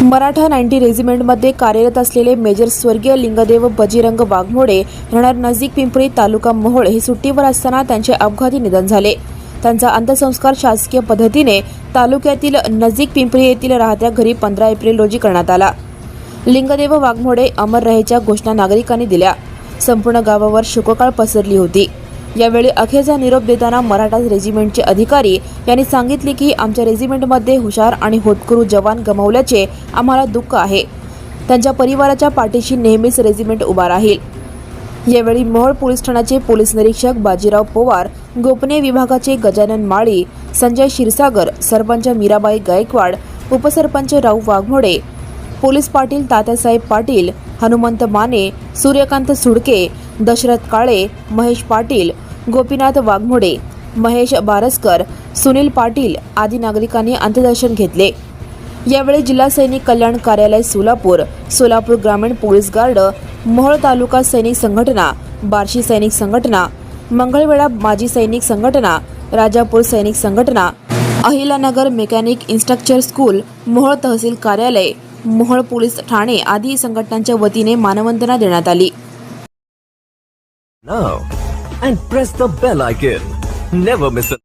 मराठा 90 रेजिमेंटमध्ये कार्यरत असलेले मेजर स्वर्गीय लिंगदेव बजीरंग वाघमोडे राहणार नजीक पिंपरी तालुका मोहोळ हे सुट्टीवर असताना त्यांचे अपघाती निधन झाले। त्यांचा अंत्यसंस्कार शासकीय पद्धतीने तालुक्यातील नजीक पिंपरी येथील राहत्या घरी 15 एप्रिल रोजी करण्यात आला। लिंगदेव वाघमोडे अमर रहेच्या घोषणा नागरिकांनी दिल्या। संपूर्ण गावावर शोककळा पसरली होती। यावेळी अखेरचा निरोप देताना मराठा रेजिमेंटचे अधिकारी यांनी सांगितले की आमच्या रेजिमेंटमध्ये हुशार आणि होतकरू जवान गमावल्याचे आम्हाला दुःख आहे। त्यांच्या परिवाराच्या पाठीशी नेहमीच रेजिमेंट उभा राहील। यावेळी मोहोळ पोलीस ठाण्याचे पोलीस निरीक्षक बाजीराव पवार, गोपनीय विभागाचे गजानन माळी, संजय क्षीरसागर, सरपंच मीराबाई गायकवाड, उपसरपंच राऊ वाघमोडे, पोलीस पाटील तात्यासाहेब पाटील, हनुमंत माने, सूर्यकांत सुडके, दशरथ काळे, महेश पाटील, गोपीनाथ वाघमोडे, महेश बारसकर, सुनील पाटील आदी नागरिकांनी अंत्यदर्शन घेतले। यावेळी जिल्हा सैनिक कल्याण कार्यालय सोलापूर, सोलापूर ग्रामीण पोलीस गार्ड, मोहोळ तालुका सैनिक संघटना, बार्शी सैनिक संघटना, मंगळवेढा माजी सैनिक संघटना, राजापूर सैनिक संघटना, Ahilyanagar mechanic instructor school, Mohol तहसील कार्यालय, मोहोळ पोलीस ठाणे आदी संघटनांच्या वतीने मानवंदना देण्यात आली। Now and press the bell icon. Never miss a